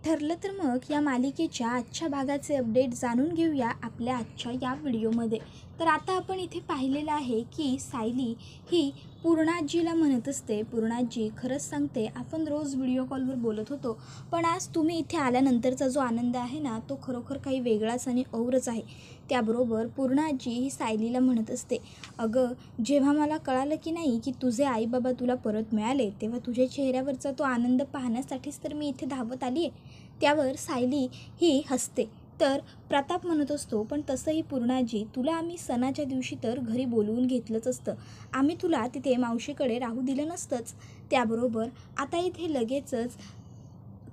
ठरलं तर मग या मालिकेच्या आजच्या भागाचे अपडेट जाणून घेऊया आपल्या आजच्या या व्हिडिओमध्ये। तर आता आपण इथे पाहिलेलं आहे की सायली ही पूर्णाजीला म्हणत असते, पूर्णाजी खरंच सांगते आपण रोज व्हिडिओ कॉलवर बोलत होतो, पण आज तुम्ही इथे आल्यानंतरचा जो आनंद आहे ना तो खरोखर काही वेगळाच आणि औरच आहे। त्याबरोबर पूर्णाजी ही सायलीला म्हणत असते, अगं जेव्हा मला कळालं की नाही की तुझे आई बाबा तुला परत मिळाले, तेव्हा तुझ्या चेहऱ्यावरचा तो आनंद पाहण्यासाठीच तर मी इथे धावत आली आहे। त्यावर सायली ही हसते। तर प्रताप म्हणत असतो, पण तसंही पूर्णाजी तुला आम्ही सणाच्या दिवशी तर घरी बोलवून घेतलंच असतं, आम्ही तुला तिथे मावशीकडे राहू दिलं नसतंच। त्याबरोबर आता इथे लगेचच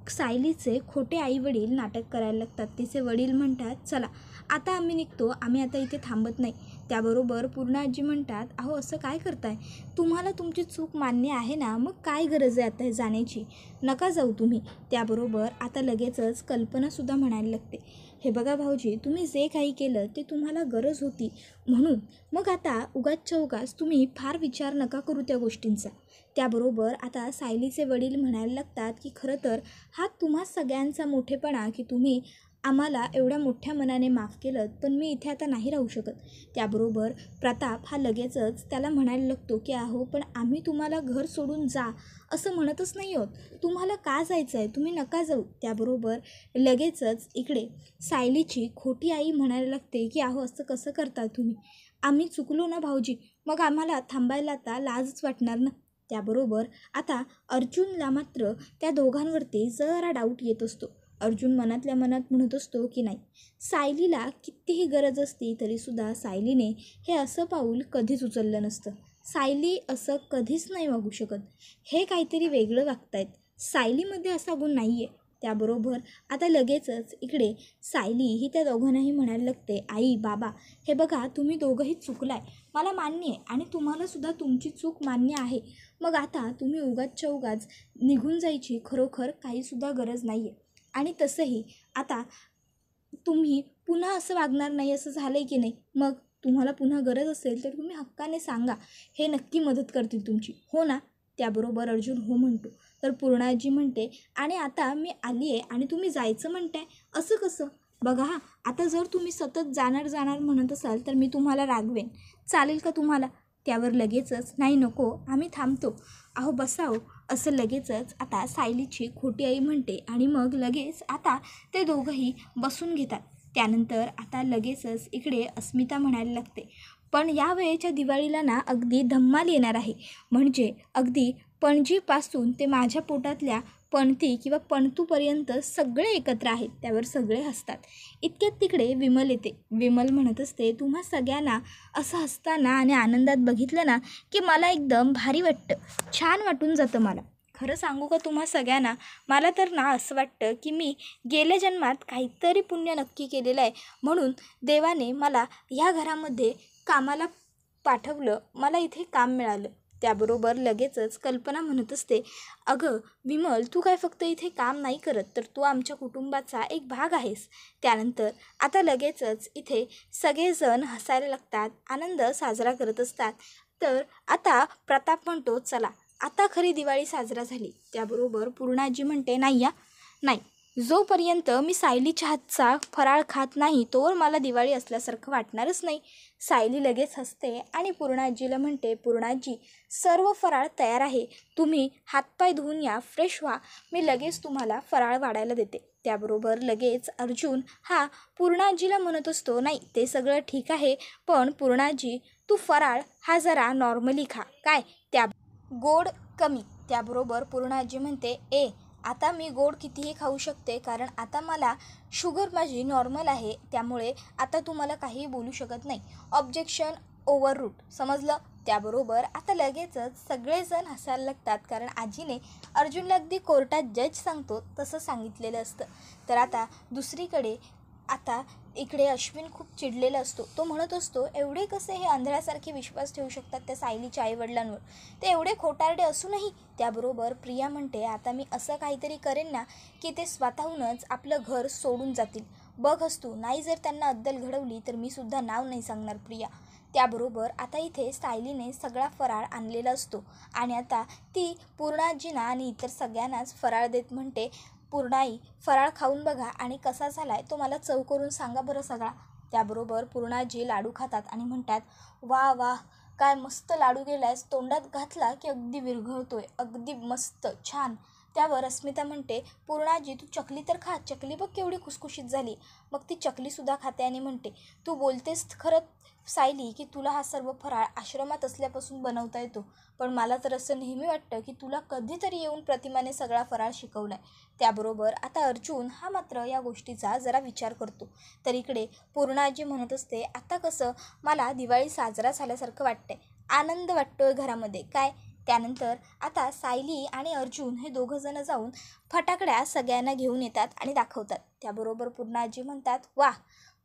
सायलीचे खोटे आईवडील नाटक करायला लागतात। तिचे वडील म्हणतात, चला आता आम्ही निघतो, आम्ही आता इथे थांबत नाही। त्याबरोबर पूर्णाजी म्हणतात, अहो असं काय करताय, तुम्हाला तुमची चूक मान्य आहे ना, मग काय गरज आहे आता जाण्याची, नका जाऊ तुम्ही। त्याबरोबर आता लगेचच कल्पनासुद्धा म्हणायला लागते, हे बघा भाऊजी, तुम्ही जे काही केलं ते तुम्हाला गरज होती म्हणून, मग आता उगाचच्या उगाच तुम्ही फार विचार नका करू त्या गोष्टींचा। त्याबरोबर आता सायलीचे वडील म्हणायला लागतात की खरं तर हा तुम्हा सगळ्यांचा मोठेपणा की तुम्ही आम्हाला एवढ्या मोठ्या मनाने माफ केलं, पण मी इथे आता नाही राहू शकत। त्याबरोबर प्रताप हा लगेचच त्याला म्हणायला लागतो की अहो पण आम्ही तुम्हाला घर सोडून जा असं म्हणतच नाही आहोत, तुम्हाला का जायचं आहे, तुम्ही नका जाऊ। त्याबरोबर लगेचच इकडे सायलीची खोटी आई म्हणायला लागते की अहो असं कसं करता तुम्ही, आम्ही चुकलो ना भाऊजी, मग आम्हाला थांबायला आता लाजच वाटणार ना। त्याबरोबर आता अर्जुनला मात्र त्या दोघांवरती जरा डाऊट येत असतो। अर्जुन मनातल्या मनात म्हणत असतो की नाही, सायलीला कितीही गरज असती तरीसुद्धा सायलीने हे असं पाऊल कधीच उचललं नसतं, सायली असं कधीच नाही वागू शकत, हे काहीतरी वेगळं वागतायत, सायलीमध्ये असा गुण नाही आहे। त्याबरोबर आता लगेचच इकडे सायली ही त्या दोघांनाही म्हणायला लागते, आई बाबा हे बघा तुम्ही दोघंही चुकलाय, मला मान्य आहे आणि तुम्हालासुद्धा तुमची चूक मान्य आहे, मग आता तुम्ही उगाचच्या उगाच निघून जायची खरोखर काहीसुद्धा गरज नाही आहे। आणि तसंही आता तुम्ही पुन्हा असं वागणार नाही असं झालं आहे की नाही, मग तुम्हाला पुन्हा गरज असेल तर तुम्ही हक्काने सांगा, हे नक्की मदत करतील तुमची, हो ना। त्याबरोबर अर्जुन हो म्हणतो। तर पूर्णाजी म्हणते, आणि आता मी आली आहे आणि तुम्ही जायचं म्हणताय, असं कसं, बघा हा आता जर तुम्ही सतत जाणार जाणार म्हणत असाल तर मी तुम्हाला रागवेन, चालेल का तुम्हाला। त्यावर लगेचच नाही नको आम्ही थांबतो, अहो बसाव, असं लगेचच आता सायलीची खोटी आई म्हणते आणि मग लगेच आता ते दोघंही बसून घेतात। त्यानंतर आता लगेचच इकडे अस्मिता म्हणायला लागते, पण या वेळेच्या दिवाळीला ना अगदी धम्माल येणार आहे, म्हणजे अगदी पणजीपासून ते माझ्या पोटातल्या पणती किंवा पणतूपर्यंत सगळे एकत्र आहेत। त्यावर सगळे हसतात। इतक्यात तिकडे विमल येते। विमल म्हणत असते, तुम्हा सगळ्यांना असं हसताना आणि आनंदात बघितलं ना की मला एकदम भारी वाटतं, छान वाटून जातं मला। खरं सांगू का तुम्हा सगळ्यांना, मला तर ना असं वाटतं की मी गेल्या जन्मात काहीतरी पुण्य नक्की केलेलं आहे, म्हणून देवाने मला ह्या घरामध्ये कामाला पाठवलं, मला इथे काम मिळालं। त्याबरोबर लगेचच कल्पना म्हणत असते, अगं विमल तू काय फक्त इथे काम नाही करत, तर तू आमच्या कुटुंबाचा एक भाग आहेस। त्यानंतर आता लगेचच इथे सगळेजण हसायला लागतात, आनंद साजरा करत असतात। तर आता प्रताप म्हणतो, चला आता खरी दिवाळी साजरा झाली। त्याबरोबर पूर्णाजी म्हणते, नाही नाही, जोपर्यंत मी सायलीच्या हातचा फराळ खात नाही तोवर मला दिवाळी असल्यासारखं वाटणारच नाही। सायली लगेच हसते आणि पूर्णाजीला म्हणते, पूर्णाजी सर्व फराळ तयार आहे, तुम्ही हातपाय धुवून या, फ्रेश व्हा, मी लगेच तुम्हाला फराळ वाढायला देते। त्याबरोबर लगेच अर्जुन हा पूर्णाजीला म्हणत असतो, नाही ते सगळं ठीक आहे, पण पूर्णाजी तू फराळ हा जरा नॉर्मली खा, काय त्या गोड कमी। त्याबरोबर पूर्णाजी म्हणते, आता मी गोड कितीही खाऊ शकते, कारण आता मला शुगर माझी नॉर्मल आहे, त्यामुळे आता तुम्हाला काहीही बोलू शकत नाही, ऑब्जेक्शन ओव्हररूट, समजलं। त्याबरोबर आता लगेचच सगळेजण हसायला लागतात, कारण आजीने अर्जुनला अगदी कोर्टात जज सांगतो तसं सांगितलेलं असतं। तर आता दुसरीकडे आता इकडे अश्विन खूप चिडलेला असतो, तो म्हणत असतो, एवढे कसे हे आंधळ्यासारखे विश्वास ठेवू शकतात त्या सायलीच्या आईवडिलांवर, ते एवढे खोटारडे असूनही। त्याबरोबर प्रिया म्हणते, आता मी असं काहीतरी करेन ना की ते स्वतःहूनच आपलं घर सोडून जातील, बघच तू, नाही जर त्यांना अद्दल घडवली तर मी सुद्धा नाव नाही सांगणार प्रिया। त्याबरोबर आता इथे सायलीने सगळा फराळ आणलेला असतो आणि आता ती पूर्णाजींना आणि इतर सगळ्यांनाच फराळ देत म्हणते, पूर्णाई फराळ खाऊन बघा आणि कसा झालाय तो मला चव करून सांगा बरं सगळा. त्याबरोबर पूर्णाजी लाडू खातात आणि म्हणतात, वा वा, काय मस्त लाडू गेलायस, तोंडात घातला की अगदी विरघळतोय, अगदी मस्त छान. त्यावर अस्मिता म्हणते, पूर्णाजी तू चकली तर खा, चकली बघ केवढी खुसखुशीत झाली. मग ती चकलीसुद्धा खाते आणि म्हणते, तू बोलतेस खरं सायली की तुला हा सर्व फराळ आश्रमात असल्यापासून बनवता येतो, पण मला तर असं नेहमी वाटतं की तुला कधीतरी येऊन प्रतिमाने सगळा फराळ शिकवलाय. त्याबरोबर आता अर्जुन हा मात्र या गोष्टीचा जरा विचार करतो. तर इकडे पूर्णाजी म्हणत असते, आता कसं मला दिवाळी साजरा झाल्यासारखं वाटतंय, आनंद वाटतोय घरामध्ये काय. त्यानंतर आता सायली आणि अर्जुन हे दोघंजणं जाऊन फटाकड्या सगळ्यांना घेऊन येतात आणि दाखवतात. त्याबरोबर पूर्णाजी म्हणतात, वा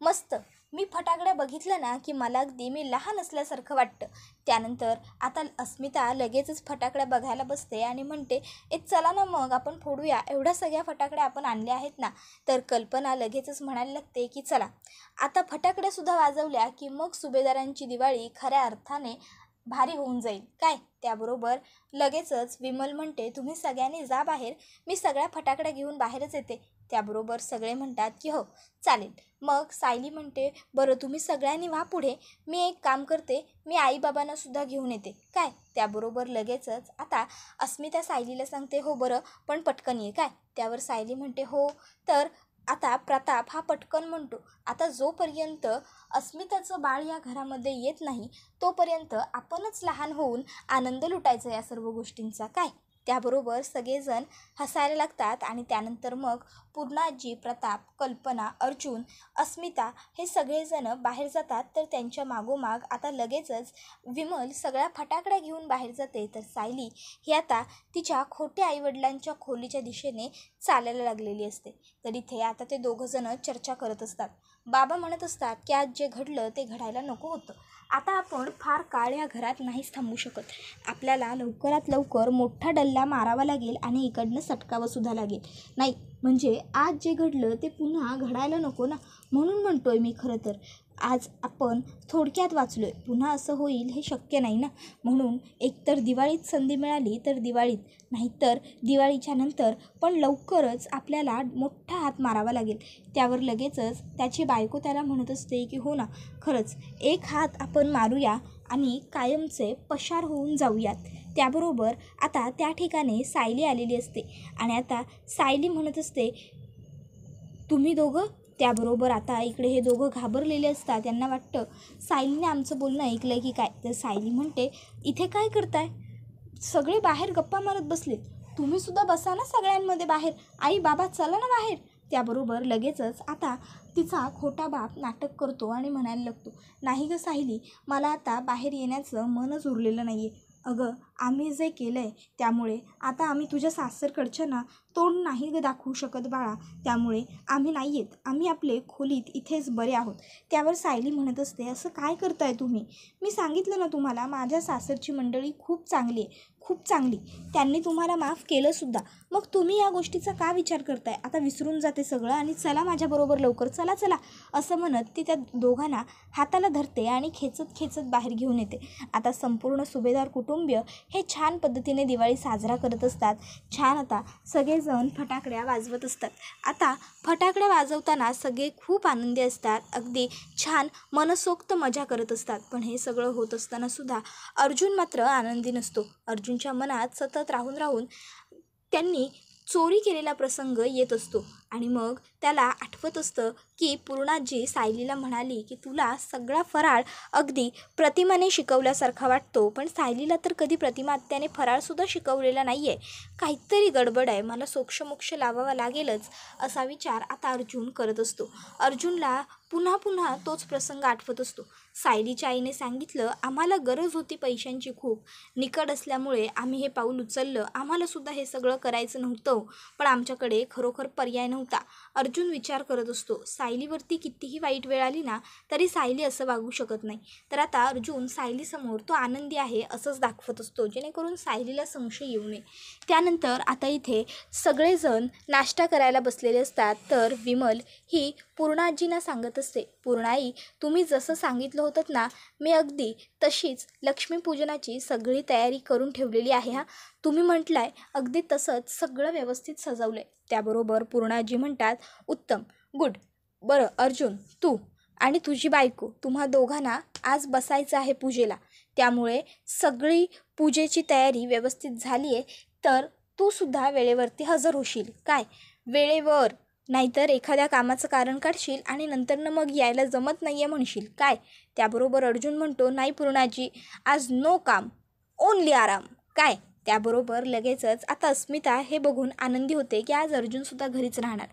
मस्त, मी फटाकड्या बघितलं ना की मला अगदी मी लहान असल्यासारखं वाटतं. त्यानंतर आता अस्मिता लगेचच फटाकड्या बघायला बसते आणि म्हणते, चला ना मग आपण फोडूया, एवढ्या सगळ्या फटाकड्या आपण आणल्या आहेत ना. तर कल्पना लगेचच म्हणायला लागते की चला आता फटाकड्यासुद्धा वाजवल्या की मग सुभेदारांची दिवाळी खऱ्या अर्थाने भारी होऊन जाईल काय. त्याबरोबर लगेचच विमल म्हणते, तुम्ही सगळ्यांनी जा बाहेर, मी सगळ्या फटाकड्या घेऊन बाहेरच येते. त्याबरोबर सगळे म्हणतात की हो चालेल. मग सायली म्हणते, बरं तुम्ही सगळ्यांनी व्हा पुढे, मी एक काम करते, मी आईबाबांना सुद्धा घेऊन येते काय. त्याबरोबर लगेचच आता अस्मिता सायलीला सांगते, हो बरं पण पटकन ये काय. त्यावर सायली म्हणते, हो. तर आता प्रताप हा पटकन म्हणतो, आता जोपर्यंत अस्मिताचं बाळ या घरामध्ये येत नाही तोपर्यंत आपणच लहान होऊन आनंद लुटायचा या सर्व गोष्टींचा काय. त्याबरोबर सगळेजण हसायला लागतात आणि त्यानंतर मग पूर्णाजी, प्रताप, कल्पना, अर्जुन, अस्मिता हे सगळेजण बाहेर जातात. तर त्यांच्या मागोमाग आता लगेचच विमल सगळ्या फटाकड्या घेऊन बाहेर जाते. तर सायली ही आता तिच्या खोट्या आईवडिलांच्या खोलीच्या दिशेने चालायला लागलेली असते. तर इथे आता ते दोघंजणं चर्चा करत असतात. बाबा म्हणत असतात की आज जे घडलं ते घडायला नको होतं, आता आपण फार काळ या घरात नाहीच थांबू शकत, आपल्याला लवकरात लवकर मोठा डल्ला मारावा लागेल आणि इकडनं सटकावंसुद्धा लागेल. नाही म्हणजे आज जे घडलं ते पुन्हा घडायला नको ना, म्हणून म्हणतोय मी. खरं तर आज आपण थोडक्यात वाचलोय, पुन्हा असं होईल हे शक्य नाही ना. म्हणून एकतर दिवाळीत संधी मिळाली तर दिवाळीत, नाहीतर दिवाळीच्या नंतर, पण लवकरच आपल्याला मोठा हात मारावा लागेल. त्यावर लगेचच त्याची बायको त्याला म्हणत असते की हो ना, खरंच एक हात आपण मारूया आणि कायमचे पसार होऊन जाऊयात. त्याबरोबर आता त्या ठिकाणी सायली आलेली असते आणि आता सायली म्हणत असते, तुम्ही दोघं. त्याबरोबर आता इकडे हे दोघं घाबरलेले असतात, त्यांना वाटतं सायलीने आमचं बोलणं ऐकलं की काय. तर सायली म्हणते, इथे काय करताय, सगळे बाहेर गप्पा मारत बसले, तुम्हीसुद्धा बसा ना सगळ्यांमध्ये बाहेर, आई बाबा चला ना बाहेर. त्याबरोबर लगेचच आता तिचा खोटा बाप नाटक करतो आणि म्हणायला लागतो, नाही गं सायली, मला आता बाहेर येण्याचं मनच उरलेलं नाही आहे. अगं आम्ही जे केलं आहे त्यामुळे आता आम्ही तुझ्या सासरकडच्यांना तोंड नाही ग दाखवू शकत बाळा, त्यामुळे आम्ही नाही येत, आम्ही आपले खोलीत इथेच बरे आहोत. त्यावर सायली म्हणत असते, असं काय करताय तुम्ही, मी सांगितलं ना तुम्हाला माझ्या सासरची मंडळी खूप चांगली आहे, खूप चांगली, त्यांनी तुम्हाला माफ केलंसुद्धा, मग तुम्ही या गोष्टीचा का विचार करताय. आता विसरून जाते सगळं आणि चला माझ्याबरोबर लवकर, चला चला असं म्हणत ती त्या दोघांना हाताला धरते आणि खेचत खेचत बाहेर घेऊन येते. आता संपूर्ण सुभेदार कुटुंबीय हे छान पद्धतीने दिवाळी साजरा करत असतात. छान आता सगळेजण फटाकड्या वाजवत असतात. आता फटाकड्या वाजवताना सगळे खूप आनंदी असतात, अगदी छान मनसोक्त मजा करत असतात. पण हे सगळं होत असताना सुद्धा अर्जुन मात्र आनंदी नसतो. अर्जुनच्या मनात सतत राहून राहून त्यांनी चोरी केलेला प्रसंग येत असतो आणि मग त्याला आठवत असतं की पूर्णाजी सायलीला म्हणाली की तुला सगळा फराळ अगदी प्रतिमाने शिकवल्यासारखा वाटतो, पण सायलीला तर कधी प्रतिमा आत्याने फराळसुद्धा शिकवलेला नाही आहे, काहीतरी गडबड आहे, मला सोक्षमोक्ष लावावा लागेलच असा विचार आता अर्जुन करत असतो. अर्जुनला पुन्हा पुन्हा तोच प्रसंग आठवत असतो. सायलीच्या आईने सांगितलं, आम्हाला गरज होती पैशांची खूप, निकड असल्यामुळे आम्ही हे पाऊल उचललं, आम्हालासुद्धा हे सगळं करायचं नव्हतं, पण आमच्याकडे खरोखर पर्याय नव्हता. अर्जुन विचार करत असतो, सायलीवरती कितीही वाईट वेळ आली ना तरी सायली असं वागू शकत नाही. तर आता अर्जुन सायलीसमोर तो आनंदी आहे असंच दाखवत असतो, जेणेकरून सायलीला संशय येऊ नये. त्यानंतर आता इथे सगळेजण नाश्ता करायला बसलेले असतात. तर विमल ही पूर्णाजींना सांगत म्हणत असते, पूर्णाई तुम्ही जसं सांगितलं होतं ना, मी अगदी तशीच लक्ष्मीपूजनाची सगळी तयारी करून ठेवलेली आहे हा. तुम्ही म्हटलाय अगदी तसंच सगळं व्यवस्थित सजवलंय. त्याबरोबर पूर्णाजी म्हणतात, उत्तम, गुड. बरं अर्जुन, तू आणि तुझी बायको तुम्हा दोघांना आज बसायचं आहे पूजेला, त्यामुळे सगळी पूजेची तयारी व्यवस्थित झाली आहे. तर तू सुद्धा वेळेवरती हजर होशील काय, वेळेवर, नाहीतर एखाद्या कामाचं कारण काढशील आणि नंतरनं मग यायला जमत नाही आहे म्हणशील काय. त्याबरोबर अर्जुन म्हणतो, नाही पूर्णाजी, आज नो काम, ओनली आराम काय. त्याबरोबर लगेचच आता अस्मिता हे बघून आनंदी होते की आज अर्जुनसुद्धा घरीच राहणार.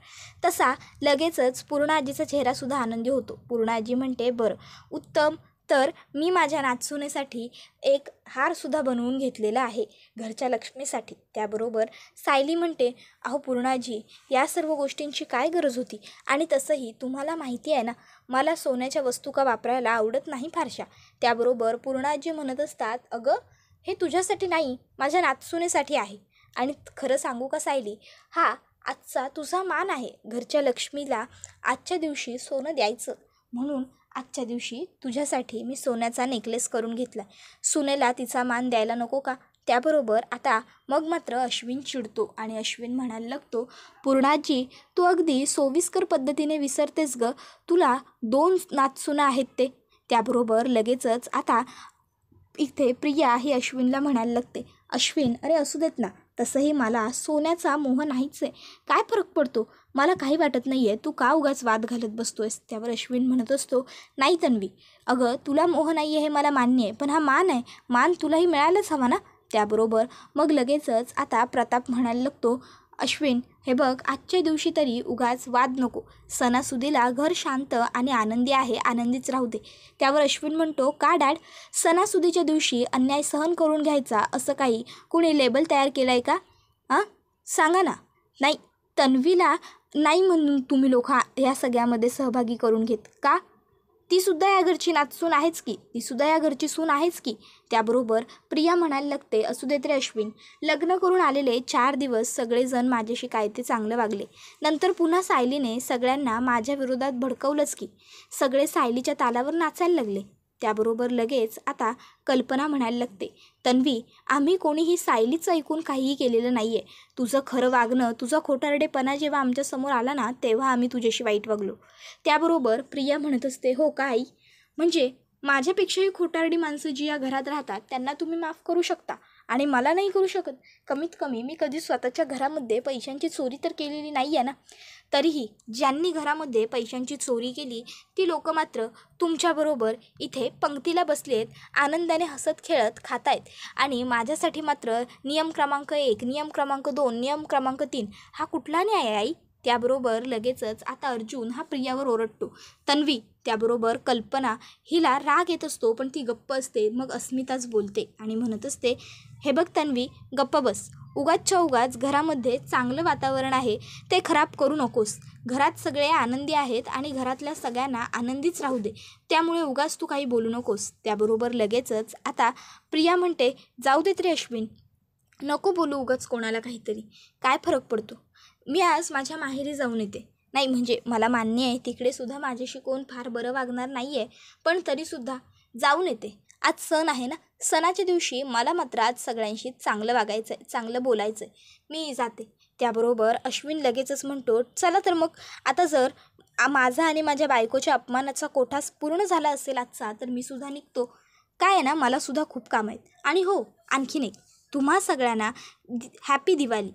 तसा लगेचच पूर्णाजीचा चेहरासुद्धा आनंदी होतो. पूर्णाजी म्हणते, बरं उत्तम, तर मी माझ्या नाचसुनेसाठी एक हारसुद्धा बनवून घेतलेला आहे घरच्या लक्ष्मीसाठी. त्याबरोबर सायली म्हणते, अहो पूर्णाजी, या सर्व गोष्टींची काय गरज होती, आणि तसंही तुम्हाला माहिती आहे ना, मला सोन्याच्या वस्तू का वापरायला आवडत नाही फारशा. त्याबरोबर पूर्णाजी म्हणत असतात, अगं हे तुझ्यासाठी नाही, माझ्या नातसुनेसाठी आहे. आणि खरं सांगू का सायली, हा आजचा तुझा मान आहे. घरच्या लक्ष्मीला आजच्या दिवशी सोनं द्यायचं, म्हणून आजच्या दिवशी तुझ्यासाठी मी सोन्याचा नेकलेस करून घेतला. सुनेला तिचा मान द्यायला नको का. त्याबरोबर आता मग मात्र अश्विन चिडतो आणि अश्विन म्हणायला लागतो, पूर्णाजी तू अगदी सोयीस्कर पद्धतीने विसरतेस ग, तुला 2 नातसुना आहेत ते. त्याबरोबर लगेचच आता इथे प्रिया ही अश्विनला म्हणायला लागते, अश्विन अरे असू देत ना, तसंही मला सोन्याचा मोह नाहीच आहे, काय फरक पडतो, मला काही वाटत नाही आहे, तू का उगाच वाद घालत बसतोयस. त्यावर अश्विन म्हणत असतो, नाही तन्वी, अगं तुला मोह नाही आहे हे मला मान्य आहे, पण हा मान आहे, मान तुलाही मिळायलाच हवा ना. त्याबरोबर मग लगेचच आता प्रताप म्हणायला लागतो, अश्विन हे बघ, आजच्या दिवशी तरी उगाच वाद नको, सणासुदीला घर शांत आणि आनंदी आहे, आनंदीच राहू दे. त्यावर अश्विन म्हणतो, का डॅड, सणासुदीच्या दिवशी अन्याय सहन करून घ्यायचा असं काही कुणी लेबल तयार केलं आहे का, सांगा ना. नाही, तन्वीला नाही म्हणून तुम्ही लोक ह्या सगळ्यामध्ये सहभागी करून घेत का, तीसुद्धा या घरची नातसून आहेच की, तीसुद्धा या घरची सून आहेच की. त्याबरोबर प्रिया म्हणायला लागते, असू देत रे अश्विन, लग्न करून आलेले 4 दिवस सगळेजण माझ्याशी काय ते चांगलं वागले, नंतर पुन्हा सायलीने सगळ्यांना माझ्या विरोधात भडकवलंच की, सगळे सायलीच्या तालावर नाचायला लागले. त्याबरोबर लगेच आता कल्पना म्हणायला लागते, तन्वी आम्ही कोणीही सायलीचं ऐकून काहीही केलेलं नाही आहे, तुझं खरं वागणं, तुझा खोटारडेपणा जेव्हा आमच्यासमोर आला ना, तेव्हा आम्ही तुझ्याशी वाईट वागलो. त्याबरोबर प्रिया म्हणत असते, हो का आई, म्हणजे माझ्यापेक्षाही खोटारडी माणसं जी या घरात राहतात त्यांना तुम्ही माफ करू शकता आणि मला नाही करू शकत. कमीत कमी मी कधी स्वतःच्या घरामध्ये पैशांची चोरी तर केलेली नाही आहे ना. तरीही ज्यांनी घरामध्ये पैशांची चोरी केली ती लोक मात्र तुमच्याबरोबर इथे पंक्तीला बसले आहेत, आनंदाने हसत खेळत खात आहेत, आणि माझ्यासाठी मात्र नियम क्रमांक 1, नियम क्रमांक 2, नियम क्रमांक 3 हा कुठला न्याय आहे आई. त्याबरोबर लगेचच आता अर्जुन हा प्रियावर ओरडतो, तन्वी. त्याबरोबर कल्पना हिला राग येत असतो पण ती गप्प असते. मग अस्मिताच बोलते आणि म्हणत असते, हे बघ तन्वी, गप्प बस, उगाचच्या उगाच घरामध्ये चांगलं वातावरण आहे ते खराब करू नकोस. घरात सगळे आनंदी आहेत आणि घरातल्या सगळ्यांना आनंदीच राहू दे, त्यामुळे उगाच तू काही बोलू नकोस. त्याबरोबर लगेचच आता प्रिया म्हणते, जाऊ देत रे अश्विन, नको बोलू उगाच कोणाला काहीतरी, काय फरक पडतो, मी आज माझ्या माहेरी जाऊन येते. नाही म्हणजे मला मान्य आहे तिकडे सुद्धा माझ्याशी कोण फार बरं वागणार नाही आहे, पण तरीसुद्धा जाऊन येते, आज सण आहे ना, सणाच्या दिवशी मला मात्र आज सगळ्यांशी चांगलं वागायचं आहे, चांगलं बोलायचं आहे, मी जाते. त्याबरोबर अश्विन लगेचच म्हणतो, चला तर मग आता जर माझा आणि माझ्या बायकोच्या अपमानाचा कोठा पूर्ण झाला असेल आजचा, तर मी सुद्धा निघतो. काय आहे ना, मला सुद्धा खूप काम आहेत. आणि हो आणखीन एक, तुम्हा सगळ्यांना हॅपी दिवाळी.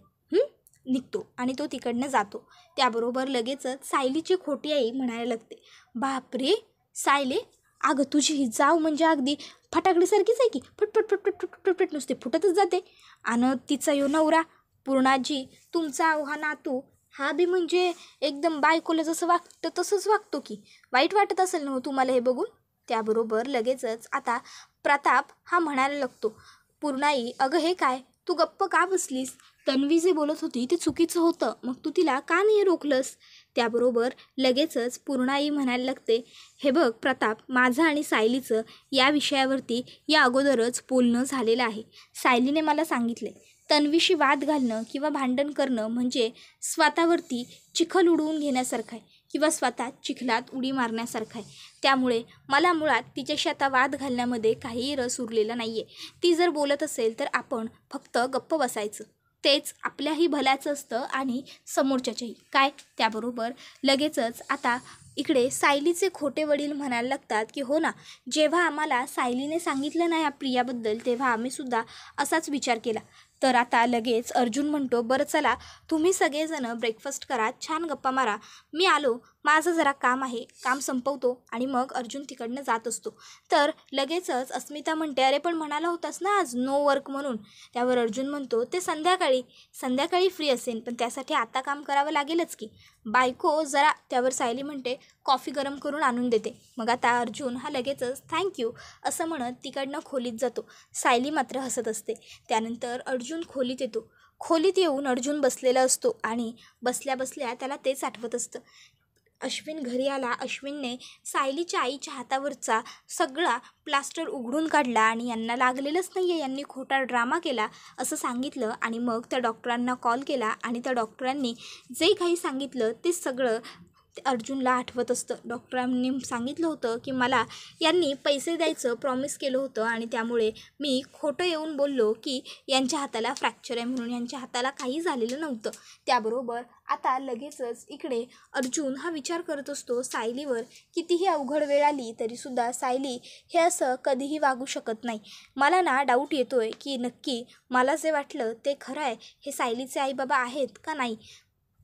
निघतो आणि तो तिकडनं जातो. त्याबरोबर लगेचच सायलीची खोटी आई म्हणायला लागते, बापरे सायले, अगं तुझी ही जाव म्हणजे अगदी फटाकडीसारखीच आहे की, फटफट फटफट फटफट फटफट नुसते फुटतच जाते. आणि तिचा यो नवरा पूर्णाजी, तुमचा हा नातू हा बी म्हणजे एकदम बायकोला जसं वागतं तसंच वागतो की, वाईट वाटत असेल ना तुम्हाला हे बघून. त्याबरोबर लगेचच आता प्रताप हा म्हणायला लागतो, पूर्णाई अगं हे काय, तू गप्प का बसलीस, तन्वी जे बोलत होती ते चुकीचं होतं, मग तू तिला का नाही रोखलंस. त्याबरोबर लगेचच पूर्णाई म्हणायला लागते, हे बघ प्रताप, माझं आणि सायलीचं या विषयावरती या अगोदरच बोलणं झालेलं आहे. सायलीने मला सांगितले, तन्वीशी वाद घालणं किंवा भांडण करणं म्हणजे स्वतःवरती चिखल उडवून घेण्यासारखं आहे. किंवा स्वतः चिखलात उडी मारण्यासारखा आहे. त्यामुळे मला मुळात तिच्याशी आता वाद घालण्यामध्ये काहीही रस उरलेला नाही आहे. ती जर बोलत असेल तर आपण फक्त गप्प बसायचं. तेच आपल्याही भल्याचं असतं आणि समोरच्याच्याही. काय त्याबरोबर लगेचच आता इकडे सायलीचे खोटे वडील म्हणायला लागतात की हो ना, जेव्हा आम्हाला सायलीने सांगितलं ना या प्रियाबद्दल तेव्हा आम्हीसुद्धा असाच विचार केला. तर आता लगेच अर्जुन म्हणतो, बरं चला तुम्ही सगळेजणं ब्रेकफास्ट करा, छान गप्पा मारा, मी आलो, माझं जरा काम आहे, काम संपवतो आणि मग अर्जुन तिकडनं जात असतो. तर लगेचच अस्मिता म्हणते, अरे पण म्हणाला होतास ना आज नो वर्क म्हणून. त्यावर अर्जुन म्हणतो, ते संध्याकाळी फ्री असेल, पण त्यासाठी आता काम करावं लागेलच की बायको जरा. त्यावर सायली म्हणते, कॉफी गरम करून आणून देते. मग आता अर्जुन हा लगेचच थँक्यू असं म्हणत तिकडनं खोलीत जातो. सायली मात्र हसत असते. त्यानंतर अर्जुन खोलीत येतो. खोलीत येऊन अर्जुन बसलेला असतो आणि बसल्या बसल्या त्याला तेच आठवत असतं. अश्विन घरी आला. अश्विनने सायलीच्या आईच्या हातावरचा सगळा प्लास्टर उघडून काढला आणि यांना लागलेलंच नाही आहे, यांनी खोटा ड्रामा केला असं सांगितलं. आणि मग त्या डॉक्टरांना कॉल केला आणि त्या डॉक्टरांनी जे काही सांगितलं ते सगळं अर्जुनला आठवत असतं. डॉक्टरांनी सांगितलं होतं की मला यांनी पैसे द्यायचं प्रॉमिस केलं होतं आणि त्यामुळे मी खोटं येऊन बोललो की यांच्या हाताला फ्रॅक्चर आहे म्हणून. यांच्या हाताला काही झालेलं नव्हतं. त्याबरोबर आता लगेचच इकडे अर्जुन हा विचार करत असतो सायलीवर. कितीही अवघड वेळ आली तरीसुद्धा सायली हे असं कधीही वागू शकत नाही. मला ना डाऊट येतोय की नक्की मला जे वाटलं ते खरं आहे, हे सायलीचे आईबाबा आहेत का नाही,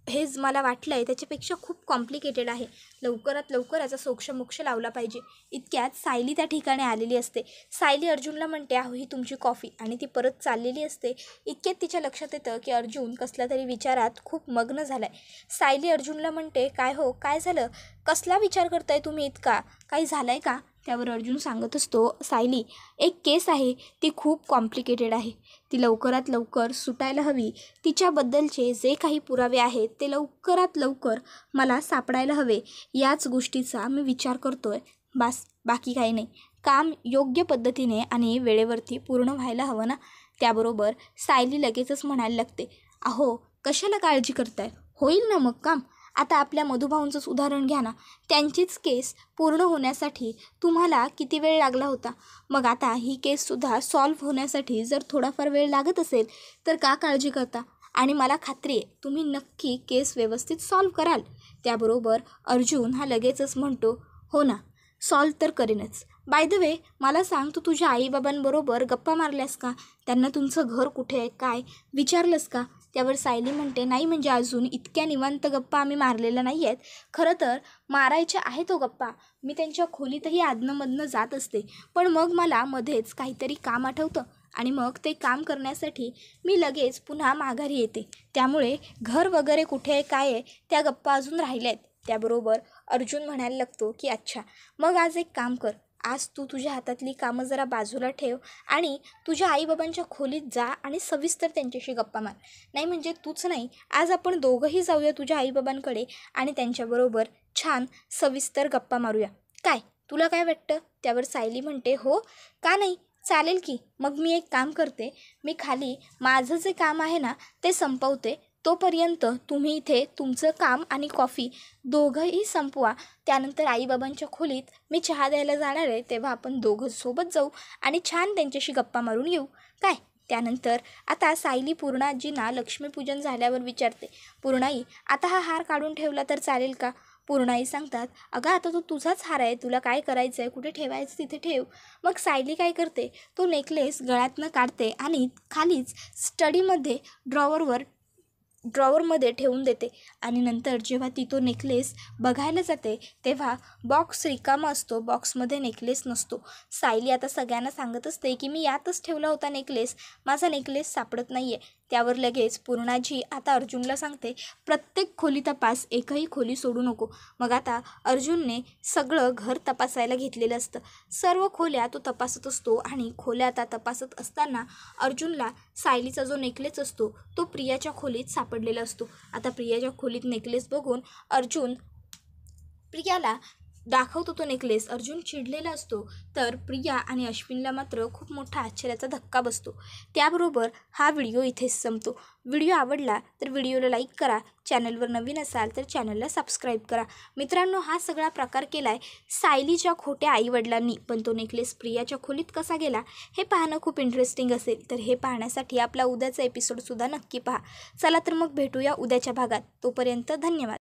हेच मला वाटलं आहे त्याच्यापेक्षा खूप कॉम्प्लिकेटेड आहे. लवकरात लवकर याचा सोक्षमोक्ष लावला पाहिजे. इतक्यात सायली त्या ठिकाणी आलेली असते. सायली अर्जुनला म्हणते, अहो ही तुमची कॉफी, आणि ती परत चाललेली असते. इतक्यात तिच्या लक्षात येतं की अर्जुन कसल्या तरी विचारात खूप मग्न झाला आहे. सायली अर्जुनला म्हणते, काय हो, काय झालं, कसला विचार करताय तुम्ही इतका, काही झालं आहे का. त्यावर अर्जुन सांगत असतो, सायली एक केस आहे, ती खूप कॉम्प्लिकेटेड आहे, ती लवकरात लवकर सुटायला हवी. तिच्याबद्दलचे जे काही पुरावे आहेत ते लवकरात लवकर मला सापडायला हवे. याच गोष्टीचा मी विचार करतोय, बाकी काही नाही. काम योग्य पद्धतीने आणि वेळेवरती पूर्ण व्हायला हवं ना. त्याबरोबर सायली लगेचच म्हणायला लागते, अहो कशाला काळजी करताय, होईल ना मग काम. आता आपल्या मधुभाऊंचंच उदाहरण घ्या ना, त्यांचीच केस पूर्ण होण्यासाठी तुम्हाला किती वेळ लागला होता. मग आता ही केससुद्धा सॉल्व्ह होण्यासाठी जर थोडाफार वेळ लागत असेल तर का काळजी करता. आणि मला खात्री आहे तुम्ही नक्की केस व्यवस्थित सॉल्व्ह कराल. त्याबरोबर अर्जुन हा लगेचच म्हणतो, हो ना, सॉल्व्ह तर करेनच. बाय द वे मला सांग, तू तुझ्या आईबाबांबरोबर गप्पा मारल्यास का, त्यांना तुमचं घर कुठे आहे काय विचारलंस का. त्यावर सायली म्हणते, नाही म्हणजे अजून इतक्या निवांत गप्पा आम्ही मारलेल्या नाही आहेत. खरं तर मारायच्या आहे तो गप्पा, मी त्यांच्या खोलीतही आदनमधनं जात असते, पण मग मला मध्येच काहीतरी काम आठवतं आणि मग ते काम करण्यासाठी मी लगेच पुन्हा माघारी येते. त्यामुळे घर वगैरे कुठे आहे काय आहे त्या गप्पा अजून राहिल्या आहेत. त्याबरोबर अर्जुन म्हणायला लागतो की अच्छा, मग आज एक काम कर, आज तू तुझ्या हातातली कामं जरा बाजूला ठेव आणि तुझ्या आईबाबांच्या खोलीत जा आणि सविस्तर त्यांच्याशी गप्पा मार. नाही म्हणजे तूच नाही, आज आपण दोघंही जाऊया तुझ्या आईबाबांकडे आणि त्यांच्याबरोबर छान सविस्तर गप्पा मारूया. काय तुला काय वाटतं. त्यावर सायली म्हणते, हो का नाही, चालेल की. मग मी एक काम करते, मी खाली माझं जे काम आहे ना ते संपवते, तोपर्यंत तुम्ही इथे तुमचं काम आणि कॉफी दोघंही संपवा. त्यानंतर आईबाबांच्या खोलीत मी चहा द्यायला जाणार आहे, तेव्हा आपण दोघं सोबत जाऊ आणि छान त्यांच्याशी गप्पा मारून येऊ काय. त्यानंतर आता सायली पूर्णाजींना लक्ष्मीपूजन झाल्यावर विचारते, पूर्णाई आता हा हार काढून ठेवला तर चालेल का. पूर्णाई सांगतात, अगं आता तो तुझाच हार आहे, तुला काय करायचं आहे, कुठे ठेवायचं तिथे ठेव. मग सायली काय करते, तो नेकलेस गळ्यातनं काढते आणि खालीच स्टडीमध्ये ड्रॉवरमध्ये ठेवून देते. आणि नंतर जेव्हा ती तो नेकलेस बघायला जाते तेव्हा बॉक्स रिकामा असतो, बॉक्समध्ये नेकलेस नसतो. सायली आता सगळ्यांना सांगत असते की मी यातच ठेवला होता नेकलेस, माझा नेकलेस सापडत नाही आहे. त्यावर लगेच पूर्णाजी आता अर्जुनला सांगते, प्रत्येक खोली तपास, एकही खोली सोडू नको. मग आता अर्जुनने सगळं घर तपासायला घेतलेलं असतं, सर्व खोल्या तो तपासत असतो. आणि खोल्या आता तपासत असताना अर्जुनला सायलीचा जो नेकलेस असतो तो प्रियाच्या खोलीत सापडलेला असतो. आता प्रियाच्या खोलीत नेकलेस बघून अर्जुन प्रियाला दाखवतो तो नेकलेस अर्जुन चिडलेला असतो, तर प्रिया आणि अश्विनला मात्र खूप मोठा आश्चर्याचा धक्का बसतो. त्याबरोबर हा व्हिडिओ इथेच संपतो. व्हिडिओ आवडला तर व्हिडिओला लाईक करा, चॅनलवर नवीन असाल तर चॅनलला सबस्क्राईब करा. मित्रांनो, हा सगळा प्रकार केला आहे सायलीच्या खोट्या आईवडिलांनी, पण तो नेकलेस प्रियाच्या खोलीत कसा गेला हे पाहणं खूप इंटरेस्टिंग असेल. तर हे पाहण्यासाठी आपला उद्याचा एपिसोडसुद्धा नक्की पहा. चला तर मग भेटूया उद्याच्या भागात. तोपर्यंत धन्यवाद.